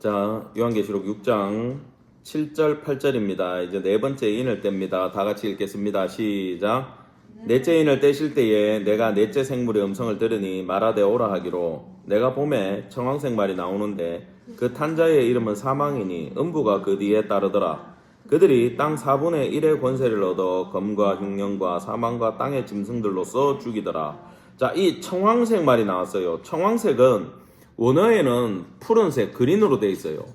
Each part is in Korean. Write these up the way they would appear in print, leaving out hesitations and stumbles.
자, 요한계시록 6장 7절 8절입니다. 이제 네 번째 인을 뗍니다. 다 같이 읽겠습니다. 시작. 넷째 인을 떼실 때에 내가 넷째 생물의 음성을 들으니 말하되 오라 하기로, 내가 봄에 청황색 말이 나오는데 그 탄자의 이름은 사망이니 음부가 그 뒤에 따르더라. 그들이 땅 4분의 1의 권세를 얻어 검과 흉령과 사망과 땅의 짐승들로서 죽이더라. 자, 이 청황색 말이 나왔어요. 청황색은 원어에는 푸른색 그린으로 되어 있어요.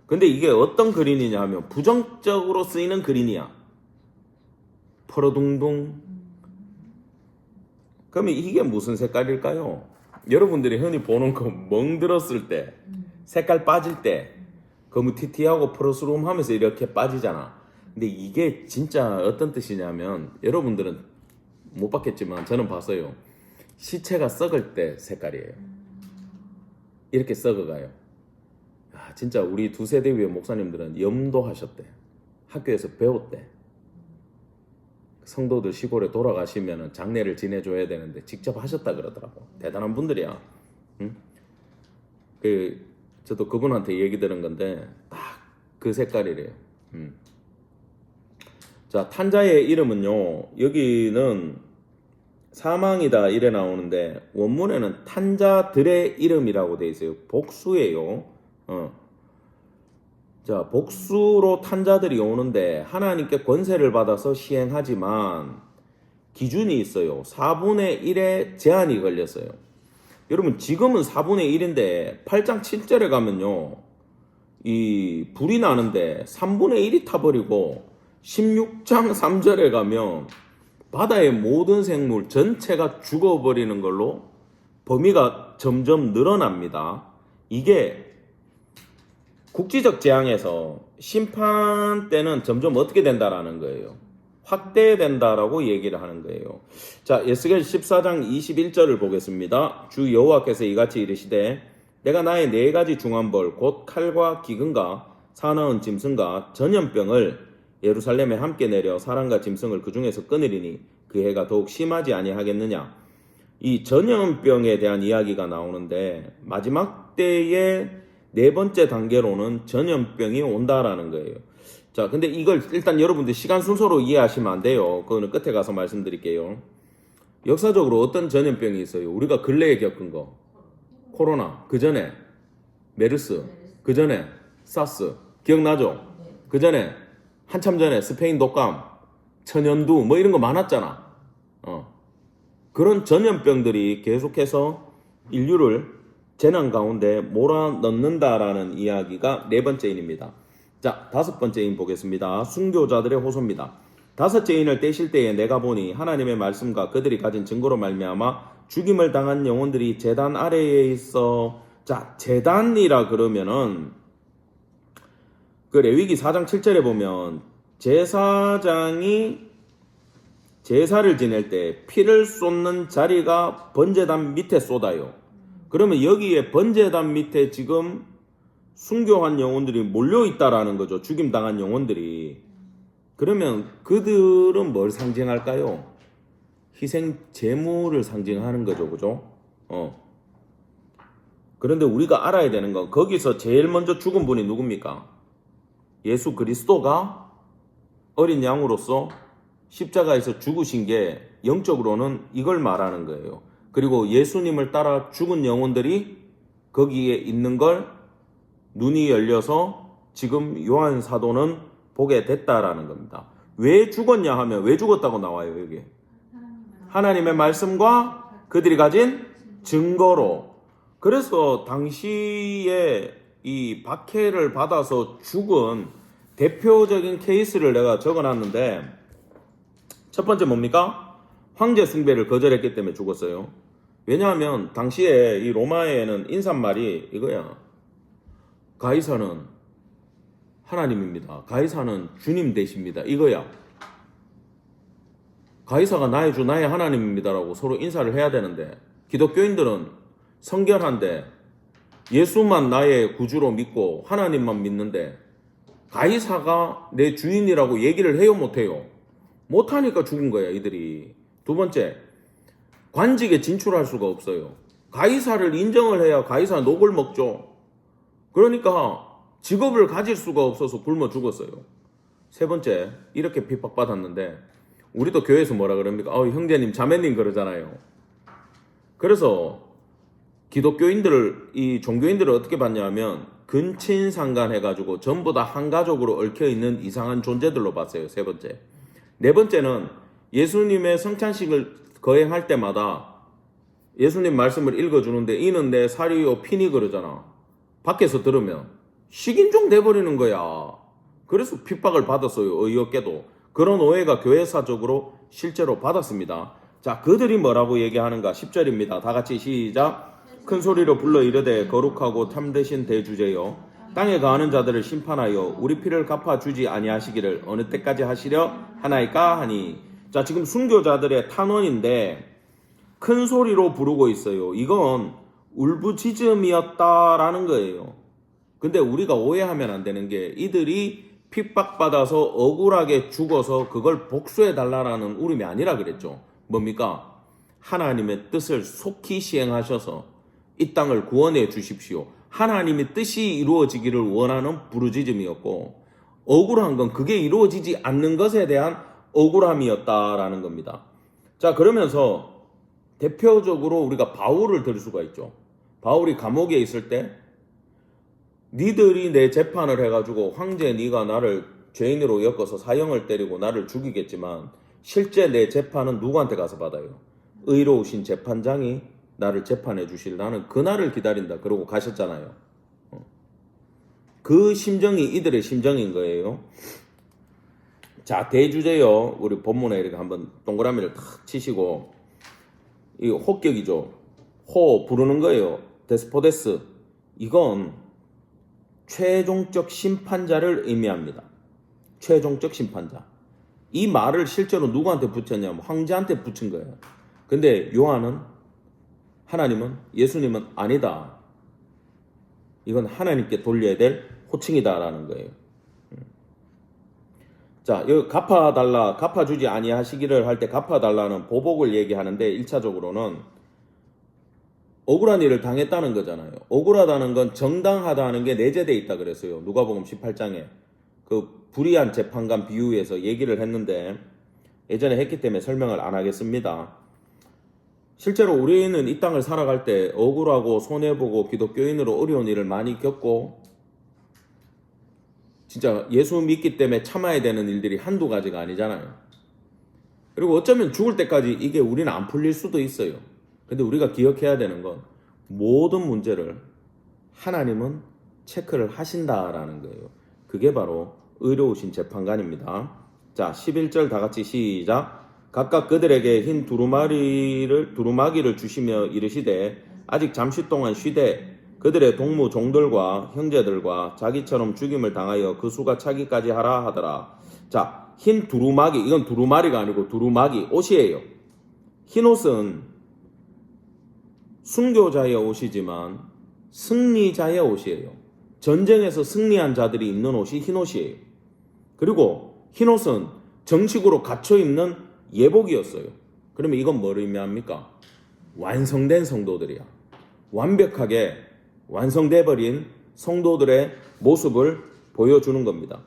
근데 이게 어떤 그린이냐 하면 부정적으로 쓰이는 그린이야. 푸르둥둥. 그러면 이게 무슨 색깔일까요? 여러분들이 흔히 보는 거 멍들었을 때, 색깔 빠질 때 거무티티하고 푸르스름 하면서 이렇게 빠지잖아. 근데 이게 진짜 어떤 뜻이냐면, 여러분들은 못 봤겠지만 저는 봤어요. 시체가 썩을 때 색깔이에요. 이렇게 썩어가요. 진짜 우리 두 세대 위의 목사님들은 염도하셨대. 학교에서 배웠대. 성도들 시골에 돌아가시면 장례를 지내줘야 되는데 직접 하셨다 그러더라고. 대단한 분들이야. 응? 저도 그분한테 얘기 들은 건데 딱 그 색깔이래요. 자, 탄자의 이름은요, 여기는 사망이다 이래 나오는데 원문에는 탄자들의 이름이라고 돼 있어요. 복수예요. 자, 복수로 탄자들이 오는데 하나님께 권세를 받아서 시행하지만 기준이 있어요. 4분의 1의 제한이 걸렸어요. 여러분, 지금은 4분의 1인데 8장 7절에 가면요, 이 불이 나는데 3분의 1이 타버리고 16장 3절에 가면 바다의 모든 생물 전체가 죽어버리는 걸로 범위가 점점 늘어납니다. 이게 국지적 재앙에서 심판 때는 점점 어떻게 된다라는 거예요. 확대된다라고 얘기를 하는 거예요. 자, 에스겔 14장 21절을 보겠습니다. 주 여호와께서 이같이 이르시되, 내가 나의 네 가지 중한 벌 곧 칼과 기근과 사나운 짐승과 전염병을 예루살렘에 함께 내려 사람과 짐승을 그 중에서 끊으리니 그 해가 더욱 심하지 아니하겠느냐. 이 전염병에 대한 이야기가 나오는데 마지막 때의 네 번째 단계로는 전염병이 온다라는 거예요. 자, 근데 이걸 일단 여러분들 시간 순서로 이해하시면 안 돼요. 그거는 끝에 가서 말씀드릴게요. 역사적으로 어떤 전염병이 있어요? 우리가 근래에 겪은 거. 코로나, 그 전에 메르스, 그 전에 사스, 기억나죠? 그 전에 한참 전에 스페인 독감, 천연두 뭐 이런 거 많았잖아. 그런 전염병들이 계속해서 인류를 재난 가운데 몰아넣는다라는 이야기가 네 번째 인입니다. 자, 다섯 번째 인 보겠습니다. 순교자들의 호소입니다. 다섯째 인을 떼실 때에 내가 보니 하나님의 말씀과 그들이 가진 증거로 말미암아 죽임을 당한 영혼들이 제단 아래에 있어. 자, 제단이라 그러면은 그 레위기 4장 7절에 보면 제사장이 제사를 지낼 때 피를 쏟는 자리가 번제단 밑에 쏟아요. 그러면 여기에 번제단 밑에 지금 순교한 영혼들이 몰려있다라는 거죠. 죽임당한 영혼들이. 그러면 그들은 뭘 상징할까요? 희생 제물을 상징하는 거죠. 그죠? 그런데 우리가 알아야 되는 건 거기서 제일 먼저 죽은 분이 누굽니까? 예수 그리스도가 어린 양으로서 십자가에서 죽으신 게 영적으로는 이걸 말하는 거예요. 그리고 예수님을 따라 죽은 영혼들이 거기에 있는 걸 눈이 열려서 지금 요한 사도는 보게 됐다라는 겁니다. 왜 죽었냐 하면 왜 죽었다고 나와요, 여기. 하나님의 말씀과 그들이 가진 증거로. 그래서 당시에 이 박해를 받아서 죽은 대표적인 케이스를 내가 적어놨는데, 첫 번째 뭡니까? 황제 숭배를 거절했기 때문에 죽었어요. 왜냐하면 당시에 이 로마에는 인사말이 이거야. 가이사는 하나님입니다. 가이사는 주님 되십니다. 이거야. 가이사가 나의 주, 나의 하나님입니다라고 서로 인사를 해야 되는데, 기독교인들은 성결한데 예수만 나의 구주로 믿고 하나님만 믿는데 가이사가 내 주인이라고 얘기를 해요, 못해요? 못하니까 죽은 거야, 이들이. 두 번째, 관직에 진출할 수가 없어요. 가이사를 인정을 해야 가이사 녹을 먹죠. 그러니까 직업을 가질 수가 없어서 굶어 죽었어요. 세 번째, 이렇게 핍박받았는데 우리도 교회에서 뭐라 그럽니까? 형제님, 자매님 그러잖아요. 그래서 기독교인들을, 이 종교인들을 어떻게 봤냐면 근친상간 해가지고 전부 다 한 가족으로 얽혀있는 이상한 존재들로 봤어요. 세 번째. 네 번째는 예수님의 성찬식을 거행할 때마다 예수님 말씀을 읽어주는데 이는 내 살이요 피니 그러잖아. 밖에서 들으면 식인종 돼버리는 거야. 그래서 핍박을 받았어요. 어이없게도. 그런 오해가 교회사적으로 실제로 받았습니다. 자, 그들이 뭐라고 얘기하는가? 10절입니다. 다 같이 시작. 큰 소리로 불러 이르되 거룩하고 참되신 대주제여 땅에 거하는 자들을 심판하여 우리 피를 갚아주지 아니하시기를 어느 때까지 하시려 하나이까 하니. 자, 지금 순교자들의 탄원인데 큰 소리로 부르고 있어요. 이건 울부짖음이었다라는 거예요. 근데 우리가 오해하면 안 되는 게 이들이 핍박받아서 억울하게 죽어서 그걸 복수해달라는 울음이 아니라 그랬죠. 뭡니까? 하나님의 뜻을 속히 시행하셔서 이 땅을 구원해 주십시오. 하나님의 뜻이 이루어지기를 원하는 부르짖음이었고 억울한 건 그게 이루어지지 않는 것에 대한 억울함이었다라는 겁니다. 자, 그러면서 대표적으로 우리가 바울을 들 수가 있죠. 바울이 감옥에 있을 때 니들이 내 재판을 해가지고 황제 네가 나를 죄인으로 엮어서 사형을 때리고 나를 죽이겠지만 실제 내 재판은 누구한테 가서 받아요? 의로우신 재판장이 나를 재판해 주실 나는 그날을 기다린다 그러고 가셨잖아요. 그 심정이 이들의 심정인 거예요. 자, 대주제요. 우리 본문에 이렇게 한번 동그라미를 탁 치시고 이 호격이죠. 호 부르는 거예요. 데스포데스. 이건 최종적 심판자를 의미합니다. 최종적 심판자. 이 말을 실제로 누구한테 붙였냐면 황제한테 붙인 거예요. 근데 요한은 하나님은 예수님은 아니다. 이건 하나님께 돌려야 될 호칭이다라는 거예요. 자, 여기 갚아달라, 갚아주지 아니하시기를 할 때 갚아달라는 보복을 얘기하는데 1차적으로는 억울한 일을 당했다는 거잖아요. 억울하다는 건 정당하다는 게 내재되어 있다 그랬어요. 누가복음 18장에 그 불의한 재판관 비유에서 얘기를 했는데 예전에 했기 때문에 설명을 안 하겠습니다. 실제로 우리는 이 땅을 살아갈 때 억울하고 손해보고 기독교인으로 어려운 일을 많이 겪고 진짜 예수 믿기 때문에 참아야 되는 일들이 한두 가지가 아니잖아요. 그리고 어쩌면 죽을 때까지 이게 우리는 안 풀릴 수도 있어요. 근데 우리가 기억해야 되는 건 모든 문제를 하나님은 체크를 하신다라는 거예요. 그게 바로 의로우신 재판관입니다. 자, 11절 다 같이 시작. 각각 그들에게 흰 두루마기를 주시며 이르시되 아직 잠시 동안 쉬되 그들의 동무 종들과 형제들과 자기처럼 죽임을 당하여 그 수가 차기까지 하라 하더라. 자, 흰 두루마기, 이건 두루마리가 아니고 두루마기, 옷이에요. 흰 옷은 순교자의 옷이지만 승리자의 옷이에요. 전쟁에서 승리한 자들이 입는 옷이 흰 옷이에요. 그리고 흰 옷은 정식으로 갖춰 입는 예복이었어요. 그러면 이건 뭘 의미합니까? 완성된 성도들이야. 완벽하게 완성돼 버린 성도들의 모습을 보여주는 겁니다.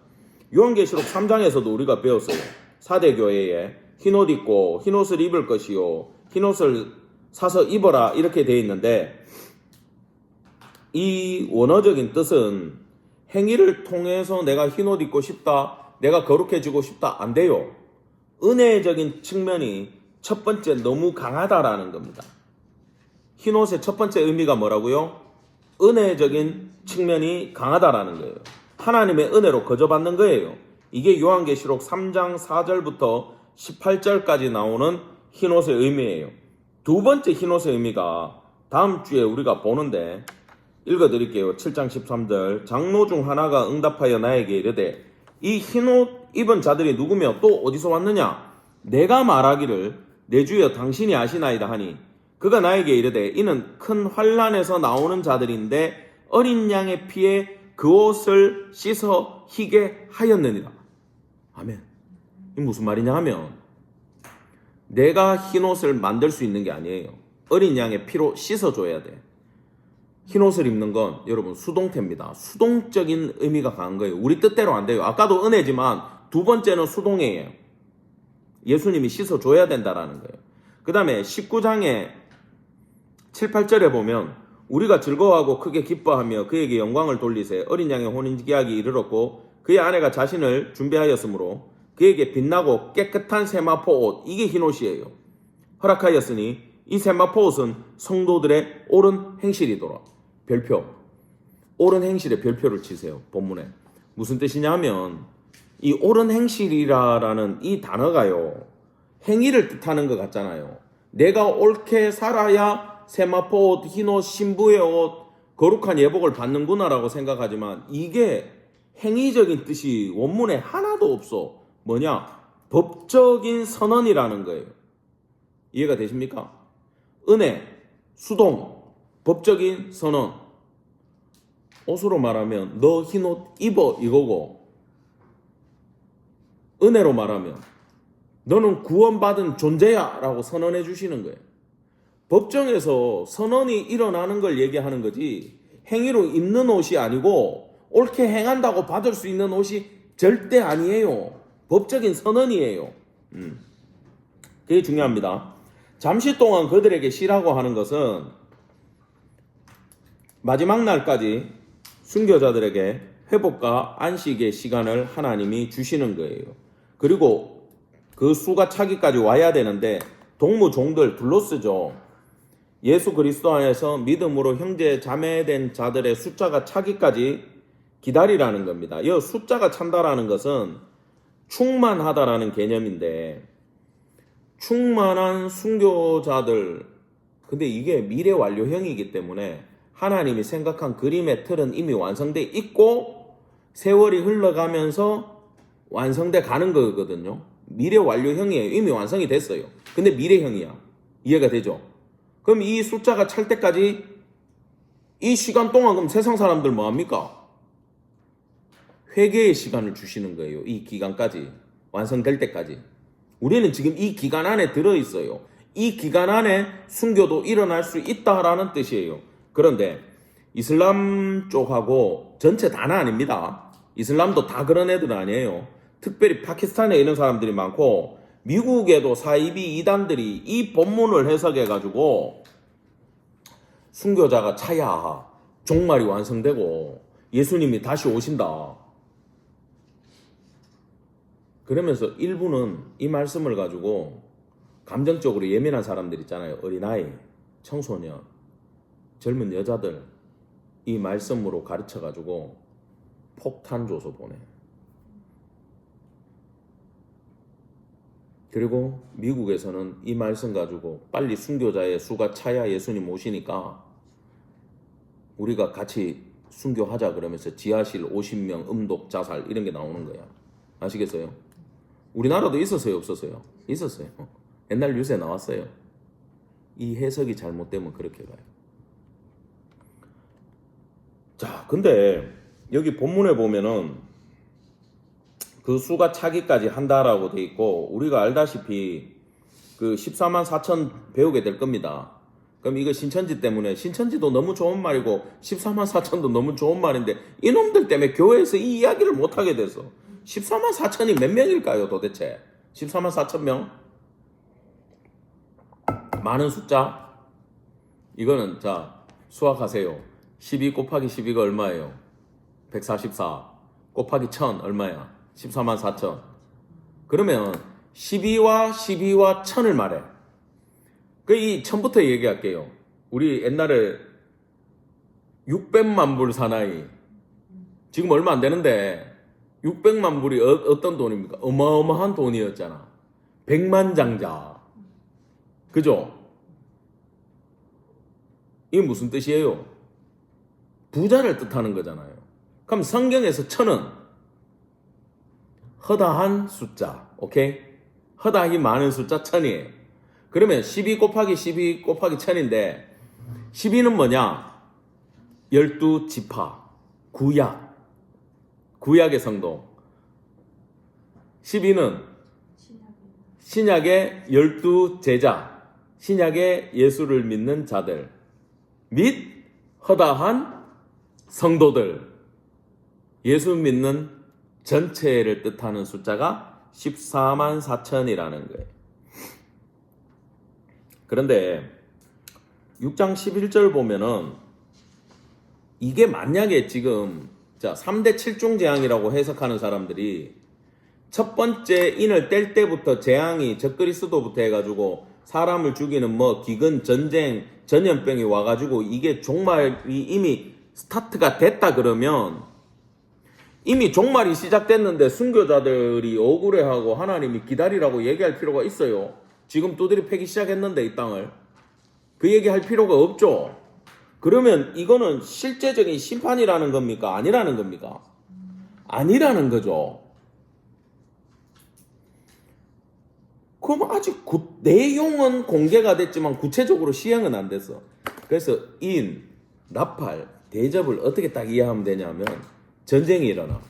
요한계시록 3장에서도 우리가 배웠어요. 4대 교회에 흰옷 입고 흰옷을 입을 것이요 흰옷을 사서 입어라 이렇게 되어 있는데 이 원어적인 뜻은 행위를 통해서 내가 흰옷 입고 싶다, 내가 거룩해지고 싶다 안 돼요. 은혜적인 측면이 첫 번째 너무 강하다라는 겁니다. 흰옷의 첫 번째 의미가 뭐라고요? 은혜적인 측면이 강하다라는 거예요. 하나님의 은혜로 거저받는 거예요. 이게 요한계시록 3장 4절부터 18절까지 나오는 흰옷의 의미예요. 두 번째 흰옷의 의미가 다음 주에 우리가 보는데 읽어드릴게요. 7장 13절 장로 중 하나가 응답하여 나에게 이르되 이 흰옷 입은 자들이 누구며 또 어디서 왔느냐? 내가 말하기를 내 주여 당신이 아시나이다 하니 그가 나에게 이르되 이는 큰 환난에서 나오는 자들인데 어린 양의 피에 그 옷을 씻어 희게 하였느니라. 아멘. 이게 무슨 말이냐 하면 내가 흰옷을 만들 수 있는 게 아니에요. 어린 양의 피로 씻어줘야 돼. 흰 옷을 입는 건 여러분 수동태입니다. 수동적인 의미가 강한 거예요. 우리 뜻대로 안 돼요. 아까도 은혜지만 두 번째는 수동이에요. 예수님이 씻어줘야 된다라는 거예요. 그 다음에 19장에 7, 8절에 보면 우리가 즐거워하고 크게 기뻐하며 그에게 영광을 돌리세. 어린 양의 혼인기약이 이르렀고 그의 아내가 자신을 준비하였으므로 그에게 빛나고 깨끗한 세마포 옷, 이게 흰 옷이에요. 허락하였으니 이 세마포 옷은 성도들의 옳은 행실이더라. 별표. 옳은 행실에 별표를 치세요. 본문에. 무슨 뜻이냐 하면 이 옳은 행실이라는 이 단어가요. 행위를 뜻하는 것 같잖아요. 내가 옳게 살아야 세마포 옷, 흰 옷, 신부의 옷, 거룩한 예복을 받는구나라고 생각하지만 이게 행위적인 뜻이 원문에 하나도 없어. 뭐냐? 법적인 선언이라는 거예요. 이해가 되십니까? 은혜, 수동, 법적인 선언. 옷으로 말하면 너 흰옷 입어 이거고, 은혜로 말하면 너는 구원받은 존재야 라고 선언해 주시는 거예요. 법정에서 선언이 일어나는 걸 얘기하는 거지 행위로 입는 옷이 아니고 옳게 행한다고 받을 수 있는 옷이 절대 아니에요. 법적인 선언이에요. 그게 중요합니다. 잠시 동안 그들에게 쉬라고 하는 것은 마지막 날까지 순교자들에게 회복과 안식의 시간을 하나님이 주시는 거예요. 그리고 그 수가 차기까지 와야 되는데 동무 종들 둘로쓰죠. 예수 그리스도 안에서 믿음으로 형제 자매된 자들의 숫자가 차기까지 기다리라는 겁니다. 이 숫자가 찬다라는 것은 충만하다라는 개념인데, 충만한 순교자들, 근데 이게 미래 완료형이기 때문에 하나님이 생각한 그림의 틀은 이미 완성돼 있고 세월이 흘러가면서 완성돼 가는 거거든요. 미래 완료형이에요. 이미 완성이 됐어요. 근데 미래형이야. 이해가 되죠? 그럼 이 숫자가 찰 때까지 이 시간 동안 그럼 세상 사람들 뭐 합니까? 회개의 시간을 주시는 거예요. 이 기간까지 완성될 때까지. 우리는 지금 이 기간 안에 들어있어요. 이 기간 안에 순교도 일어날 수 있다라는 뜻이에요. 그런데 이슬람 쪽하고 전체 다는 아닙니다. 이슬람도 다 그런 애들은 아니에요. 특별히 파키스탄에 이런 사람들이 많고 미국에도 사이비 이단들이 이 본문을 해석해가지고 순교자가 차야 종말이 완성되고 예수님이 다시 오신다. 그러면서 일부는 이 말씀을 가지고 감정적으로 예민한 사람들 있잖아요. 어린아이, 청소년, 젊은 여자들 이 말씀으로 가르쳐가지고 폭탄 줘서 보내. 그리고 미국에서는 이 말씀 가지고 빨리 순교자의 수가 차야 예수님 오시니까 우리가 같이 순교하자 그러면서 지하실 50명 음독 자살 이런 게 나오는 거야. 아시겠어요? 우리나라도 있었어요, 없었어요? 있었어요. 옛날 뉴스에 나왔어요. 이 해석이 잘못되면 그렇게 가요. 자, 근데 여기 본문에 보면은 그 수가 차기까지 한다라고 돼 있고 우리가 알다시피 그 14만 4천 배우게 될 겁니다. 그럼 이거 신천지 때문에, 신천지도 너무 좋은 말이고 14만 4천도 너무 좋은 말인데 이놈들 때문에 교회에서 이 이야기를 못하게 돼서 14만 4천이 몇 명일까요 도대체? 14만 4천 명? 많은 숫자? 이거는 자 수학하세요. 12 곱하기 12가 얼마예요? 144 곱하기 1000 얼마야? 14만 4천. 그러면 12와 12와 1000을 말해. 그 이 1000부터 얘기할게요. 우리 옛날에 600만 불 사나이 지금 얼마 안 되는데 600만 불이 어떤 돈입니까? 어마어마한 돈이었잖아. 백만장자. 그죠? 이게 무슨 뜻이에요? 부자를 뜻하는 거잖아요. 그럼 성경에서 1000은 허다한 숫자, 오케이? 허다하기 많은 숫자 1000이에요. 그러면 12 곱하기 12 곱하기 1000인데 12는 뭐냐? 12지파, 구약의 성도. 12는 신약의 12제자, 신약의 예수를 믿는 자들 및 허다한 성도들, 예수 믿는 전체를 뜻하는 숫자가 14만 4천이라는 거예요. 그런데 6장 11절 보면은 이게 만약에 지금 3대 7중 재앙이라고 해석하는 사람들이 첫 번째 인을 뗄 때부터 재앙이 적그리스도부터 해가지고 사람을 죽이는 기근, 전쟁, 전염병이 와가지고 이게 종말이 이미 스타트가 됐다 그러면 이미 종말이 시작됐는데 순교자들이 억울해하고 하나님이 기다리라고 얘기할 필요가 있어요. 지금 두드리 패기 시작했는데 이 땅을. 그 얘기할 필요가 없죠. 그러면 이거는 실제적인 심판이라는 겁니까? 아니라는 겁니까? 아니라는 거죠. 그럼 아직 내용은 공개가 됐지만 구체적으로 시행은 안 됐어. 그래서 나팔, 대접을 어떻게 딱 이해하면 되냐면 전쟁이 일어나.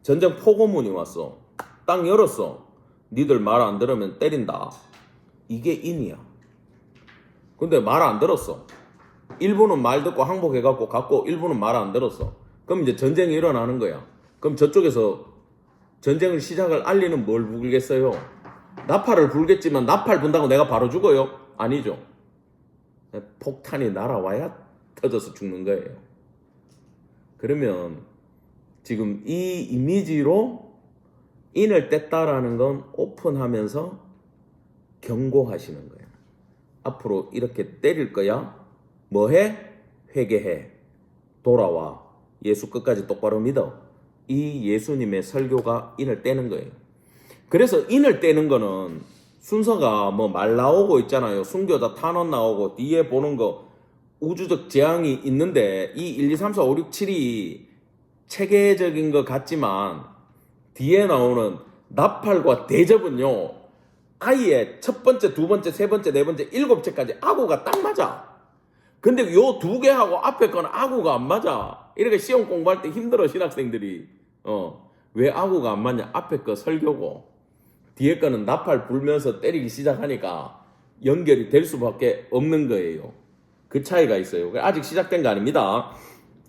전쟁 포고문이 왔어. 땅 열었어. 니들 말 안 들으면 때린다. 이게 인이야. 근데 말 안 들었어. 일부는 말 듣고 항복해갖고 갔고 일부는 말 안 들었어. 그럼 이제 전쟁이 일어나는 거야. 그럼 저쪽에서 전쟁을 시작을 알리는 뭘 불겠어요? 나팔을 불겠지만 나팔 분다고 내가 바로 죽어요? 아니죠. 폭탄이 날아와야 터져서 죽는 거예요. 그러면 지금 이 이미지로 인을 뗐다라는 건 오픈하면서 경고하시는 거예요. 앞으로 이렇게 때릴 거야? 뭐해? 회개해. 돌아와. 예수 끝까지 똑바로 믿어. 이 예수님의 설교가 인을 떼는 거예요. 그래서 인을 떼는 거는 순서가 말 나오고 있잖아요. 순교자 탄원 나오고 뒤에 보는 거 우주적 재앙이 있는데 이 1, 2, 3, 4, 5, 6, 7이 체계적인 것 같지만 뒤에 나오는 나팔과 대접은요. 아예 첫 번째, 두 번째, 세 번째, 네 번째, 일곱째까지 아구가 딱 맞아. 근데 요 두 개하고 앞에 거는 아구가 안 맞아. 이렇게 시험 공부할 때 힘들어 신학생들이. 왜 아구가 안 맞냐? 앞에 거 설교고 뒤에 거는 나팔 불면서 때리기 시작하니까 연결이 될 수밖에 없는 거예요. 그 차이가 있어요. 아직 시작된 거 아닙니다.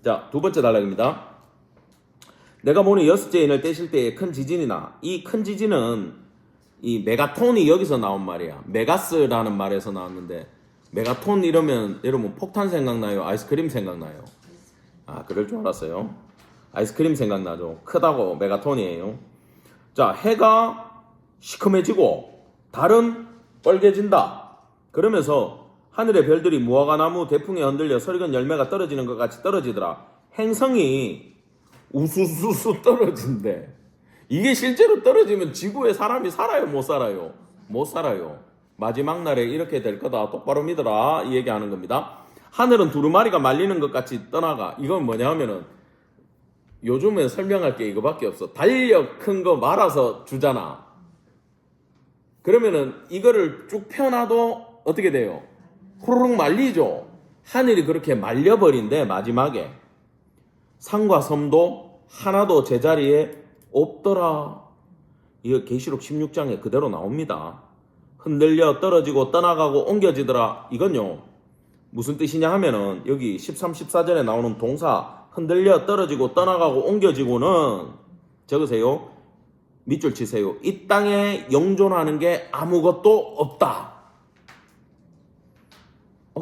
자, 두 번째 단락입니다. 내가 보니 여섯째 인을 떼실 때에 큰 지진이 나. 이 큰 지진은 이 메가톤이 여기서 나온 말이야. 메가스라는 말에서 나왔는데 메가톤 이러면 여러분 폭탄 생각나요? 아이스크림 생각나요? 아, 그럴 줄 알았어요. 아이스크림 생각나죠. 크다고 메가톤이에요. 자, 해가 시커매지고 달은 빨개진다. 그러면서 하늘의 별들이 무화과 나무 대풍에 흔들려 설익은 열매가 떨어지는 것 같이 떨어지더라. 행성이 우수수수 떨어진대. 이게 실제로 떨어지면 지구에 사람이 살아요? 못 살아요? 못 살아요. 마지막 날에 이렇게 될 거다. 똑바로 믿어라. 이 얘기하는 겁니다. 하늘은 두루마리가 말리는 것 같이 떠나가. 이건 뭐냐 하면은 요즘에 설명할 게 이거밖에 없어. 달력 큰 거 말아서 주잖아. 그러면은 이거를 쭉 펴놔도 어떻게 돼요? 후루룩 말리죠. 하늘이 그렇게 말려버린대. 마지막에 산과 섬도 하나도 제자리에 없더라. 이거 계시록 16장에 그대로 나옵니다. 흔들려 떨어지고 떠나가고 옮겨지더라. 이건요 무슨 뜻이냐 하면은 여기 13, 14절에 나오는 동사 흔들려 떨어지고 떠나가고 옮겨지고는 적으세요. 밑줄 치세요. 이 땅에 영존하는 게 아무것도 없다.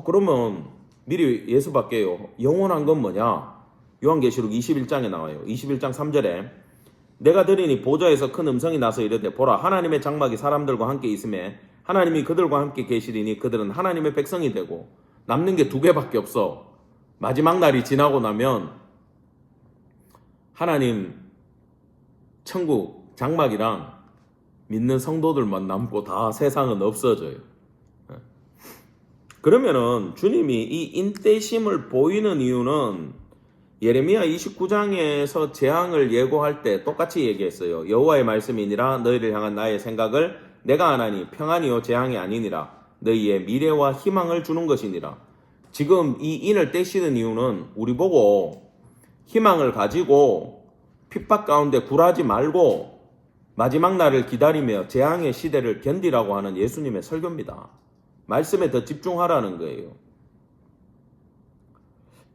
그러면 미리 예수 받게요. 영원한 건 뭐냐? 요한계시록 21장에 나와요. 21장 3절에 내가 들으니 보좌에서 큰 음성이 나서 이르되 보라 하나님의 장막이 사람들과 함께 있음에 하나님이 그들과 함께 계시리니 그들은 하나님의 백성이 되고 남는 게 두 개밖에 없어. 마지막 날이 지나고 나면 하나님 천국 장막이랑 믿는 성도들만 남고 다 세상은 없어져요. 그러면은 주님이 이 인대심을 보이는 이유는 예레미야 29장에서 재앙을 예고할 때 똑같이 얘기했어요. 여호와의 말씀이니라 너희를 향한 나의 생각을 내가 하나니 평안이요 재앙이 아니니라 너희의 미래와 희망을 주는 것이니라. 지금 이 인을 떼시는 이유는 우리 보고 희망을 가지고 핍박 가운데 굴하지 말고 마지막 날을 기다리며 재앙의 시대를 견디라고 하는 예수님의 설교입니다. 말씀에 더 집중하라는 거예요.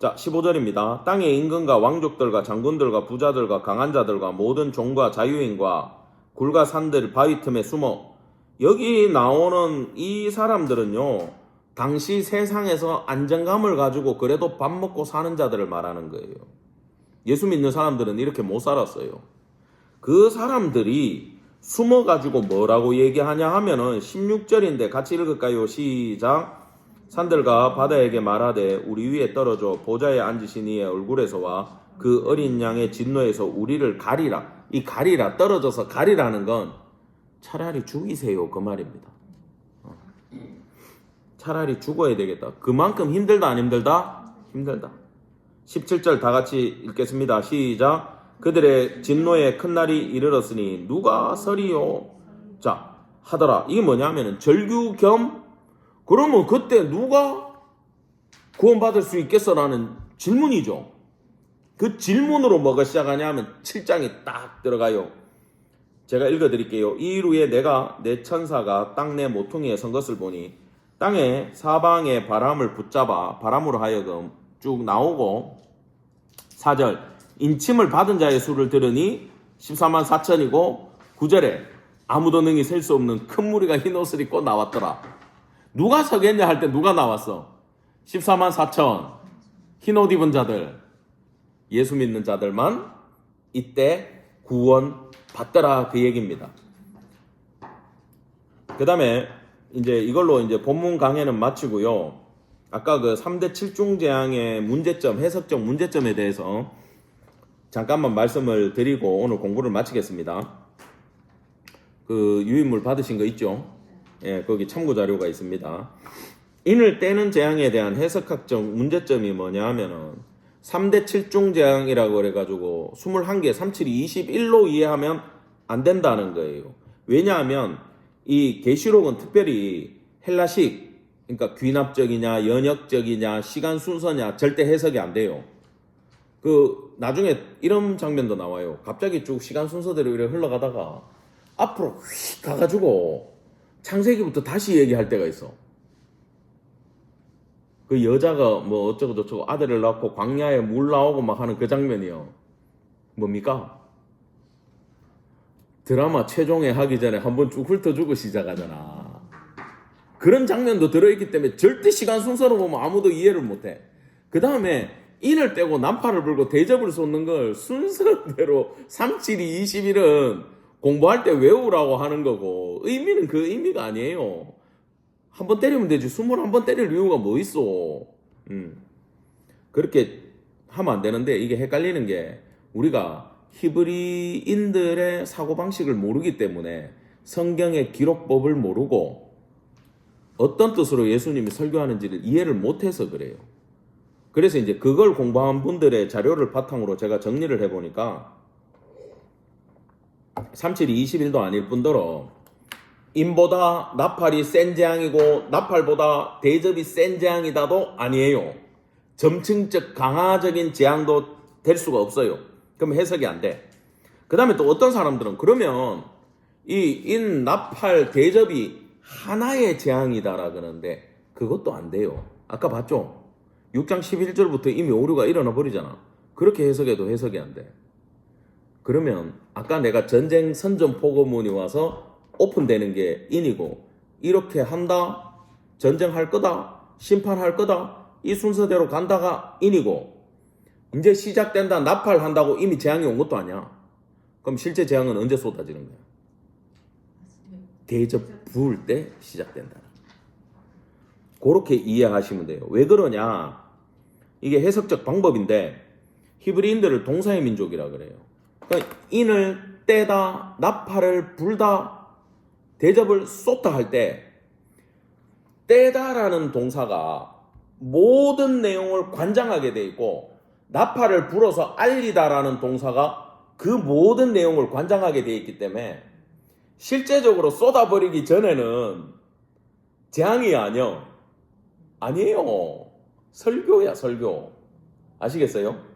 자, 15절입니다. 땅의 임금과 왕족들과 장군들과 부자들과 강한 자들과 모든 종과 자유인과 굴과 산들 바위 틈에 숨어. 여기 나오는 이 사람들은요, 당시 세상에서 안정감을 가지고 그래도 밥 먹고 사는 자들을 말하는 거예요. 예수 믿는 사람들은 이렇게 못 살았어요. 그 사람들이 숨어가지고 뭐라고 얘기하냐 하면은 16절인데 같이 읽을까요? 시작. 산들과 바다에게 말하되 우리 위에 떨어져 보좌에 앉으신 이의 얼굴에서와 그 어린 양의 진노에서 우리를 가리라. 이 가리라, 떨어져서 가리라는 건 차라리 죽이세요 그 말입니다. 차라리 죽어야 되겠다. 그만큼 힘들다 안 힘들다? 힘들다. 17절 다 같이 읽겠습니다. 시작. 그들의 진노의 큰 날이 이르렀으니 누가 서리요? 자, 하더라. 이게 뭐냐면은 절규 겸, 그러면 그때 누가 구원받을 수 있겠어라는 질문이죠. 그 질문으로 뭐가 시작하냐면 7장이 딱 들어가요. 제가 읽어드릴게요. 이일 후에 내가 내 천사가 땅 내 모퉁이에 선 것을 보니 땅의 사방에 바람을 붙잡아 바람으로 하여금 쭉 나오고 4절 인침을 받은 자의 수를 들으니 14만 4천이고 9절에 아무도 능히 셀 수 없는 큰 무리가 흰 옷을 입고 나왔더라. 누가 서겠냐 할 때 누가 나왔어? 14만 4천 흰 옷 입은 자들, 예수 믿는 자들만 이때 구원 받더라 그 얘기입니다. 그 다음에 이제 이걸로 이제 본문 강해는 마치고요. 아까 그 3대 7중 재앙의 문제점, 해석적 문제점에 대해서 잠깐만 말씀을 드리고 오늘 공부를 마치겠습니다. 그 유인물 받으신 거 있죠? 예, 거기 참고 자료가 있습니다. 인을 떼는 재앙에 대한 해석학적 문제점이 뭐냐 하면은 3대 7중 재앙이라고 그래가지고 21개, 37이 21로 이해하면 안 된다는 거예요. 왜냐하면 이 계시록은 특별히 헬라식, 그러니까 귀납적이냐, 연역적이냐, 시간 순서냐 절대 해석이 안 돼요. 그 나중에 이런 장면도 나와요. 갑자기 쭉 시간 순서대로 이렇게 흘러가다가 앞으로 휙 가가지고 창세기부터 다시 얘기할 때가 있어. 그 여자가 뭐 어쩌고 저쩌고 아들을 낳고 광야에 물 나오고 막 하는 그 장면이요. 뭡니까? 드라마 최종회 하기 전에 한번 쭉 훑어주고 시작하잖아. 그런 장면도 들어있기 때문에 절대 시간 순서로 보면 아무도 이해를 못해. 그 다음에 인을 떼고 난파를 불고 대접을 쏟는 걸 순서대로 37이 21은 공부할 때 외우라고 하는 거고 의미는 그 의미가 아니에요. 한 번 때리면 되지 21번 때릴 이유가 뭐 있어. 그렇게 하면 안 되는데 이게 헷갈리는 게 우리가 히브리인들의 사고방식을 모르기 때문에 성경의 기록법을 모르고 어떤 뜻으로 예수님이 설교하는지를 이해를 못해서 그래요. 그래서 이제 그걸 공부한 분들의 자료를 바탕으로 제가 정리를 해보니까 37이 21도 아닐 뿐더러 인보다 나팔이 센 재앙이고 나팔보다 대접이 센 재앙이다도 아니에요. 점층적 강화적인 재앙도 될 수가 없어요. 그럼 해석이 안 돼. 그 다음에 또 어떤 사람들은 그러면 이 인 나팔 대접이 하나의 재앙이다라 그러는데 그것도 안 돼요. 아까 봤죠? 6장 11절부터 이미 오류가 일어나 버리잖아. 그렇게 해석해도 해석이 안 돼. 그러면 아까 내가 전쟁 선전 포고문이 와서 오픈되는 게 인이고 이렇게 한다, 전쟁할 거다, 심판할 거다 이 순서대로 간다가 인이고 이제 시작된다, 나팔한다고 이미 재앙이 온 것도 아니야. 그럼 실제 재앙은 언제 쏟아지는 거야? 대접 부을 때 시작된다. 그렇게 이해하시면 돼요. 왜 그러냐? 이게 해석적 방법인데 히브리인들을 동사의 민족이라 그래요. 그러니까 인을 떼다, 나팔을 불다, 대접을 쏟다 할 때 떼다라는 동사가 모든 내용을 관장하게 돼 있고 나팔을 불어서 알리다라는 동사가 그 모든 내용을 관장하게 돼 있기 때문에 실제적으로 쏟아버리기 전에는 재앙이 아니에요. 설교야, 설교. 아시겠어요?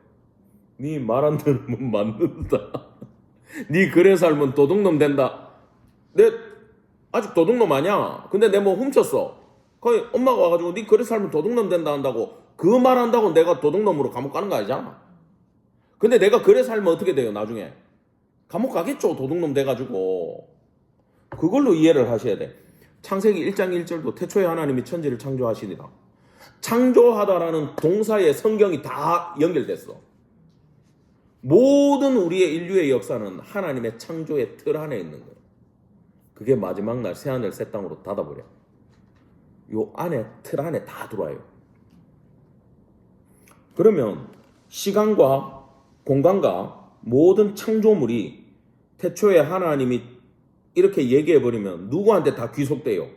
네 말 안 들으면 맞는다. 네 그래 살면 도둑놈 된다. 내 아직 도둑놈 아니야. 근데 내 뭐 훔쳤어. 거기 엄마가 와가지고 네 그래 살면 도둑놈 된다 한다고 그 말한다고 내가 도둑놈으로 감옥 가는 거 아니잖아. 근데 내가 그래 살면 어떻게 돼요 나중에? 감옥 가겠죠. 도둑놈 돼가지고. 그걸로 이해를 하셔야 돼. 창세기 1장 1절도 태초에 하나님이 천지를 창조하시니라. 창조하다라는 동사에 성경이 다 연결됐어. 모든 우리의 인류의 역사는 하나님의 창조의 틀 안에 있는 거예요. 그게 마지막 날 새하늘 새 땅으로 닫아버려. 요 안에 틀 안에 다 들어와요. 그러면 시간과 공간과 모든 창조물이 태초에 하나님이 이렇게 얘기해버리면 누구한테 다 귀속돼요?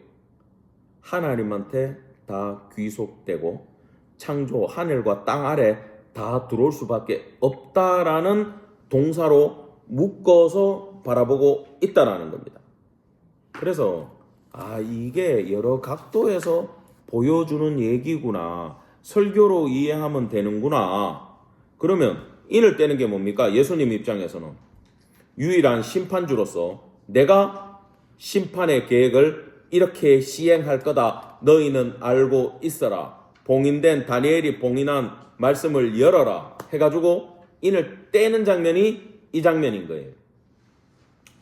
하나님한테 다 귀속되고 창조 하늘과 땅 아래 다 들어올 수밖에 없다라는 동사로 묶어서 바라보고 있다라는 겁니다. 그래서 이게 여러 각도에서 보여주는 얘기구나. 설교로 이해하면 되는구나. 그러면 인을 떼는 게 뭡니까? 예수님 입장에서는 유일한 심판주로서 내가 심판의 계획을 이렇게 시행할 거다. 너희는 알고 있어라. 봉인된 다니엘이 봉인한 말씀을 열어라. 해가지고 인을 떼는 장면이 이 장면인 거예요.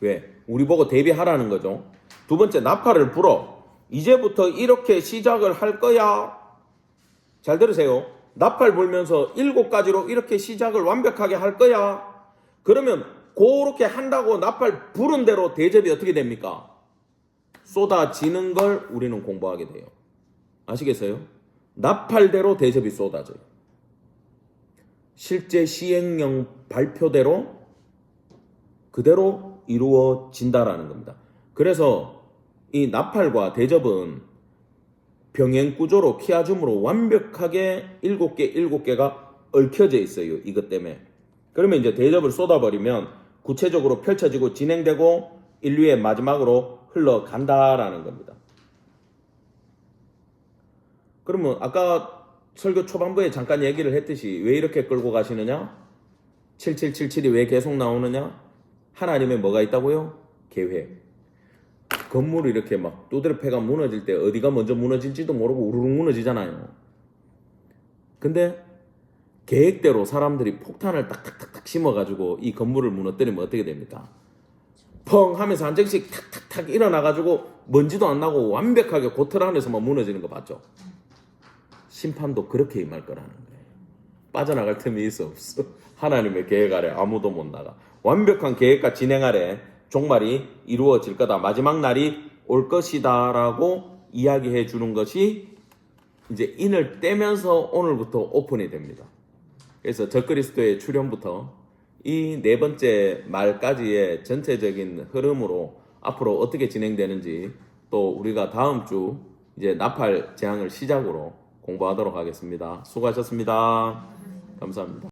왜? 우리 보고 대비하라는 거죠. 두 번째, 나팔을 불어. 이제부터 이렇게 시작을 할 거야. 잘 들으세요. 나팔 불면서 7가지로 이렇게 시작을 완벽하게 할 거야. 그러면 그렇게 한다고 나팔 부른 대로 대접이 어떻게 됩니까? 쏟아지는 걸 우리는 공부하게 돼요. 아시겠어요? 나팔대로 대접이 쏟아져요. 실제 시행령 발표대로 그대로 이루어진다라는 겁니다. 그래서 이 나팔과 대접은 병행구조로 키아줌으로 완벽하게 7개가 얽혀져 있어요. 이것 때문에. 그러면 이제 대접을 쏟아버리면 구체적으로 펼쳐지고 진행되고 인류의 마지막으로 흘러간다라는 겁니다. 그러면 아까 설교 초반부에 잠깐 얘기를 했듯이 왜 이렇게 끌고 가시느냐? 7777이 왜 계속 나오느냐? 하나님의 뭐가 있다고요? 계획. 건물이 이렇게 막 두드려 패가 무너질 때 어디가 먼저 무너질지도 모르고 우르르 무너지잖아요. 근데 계획대로 사람들이 폭탄을 탁탁탁탁 심어가지고 이 건물을 무너뜨리면 어떻게 됩니까? 펑 하면서 한 장씩 탁탁탁 일어나가지고 먼지도 안 나고 완벽하게 고틀 안에서만 무너지는 거 봤죠? 심판도 그렇게 임할 거라는 거예요. 빠져나갈 틈이 있어 없어. 하나님의 계획 아래 아무도 못 나가. 완벽한 계획과 진행 아래 종말이 이루어질 거다. 마지막 날이 올 것이다 라고 이야기해 주는 것이 이제 인을 떼면서 오늘부터 오픈이 됩니다. 그래서 적그리스도의 출현부터 이 네 번째 말까지의 전체적인 흐름으로 앞으로 어떻게 진행되는지 또 우리가 다음 주 이제 나팔 재앙을 시작으로 공부하도록 하겠습니다. 수고하셨습니다. 감사합니다.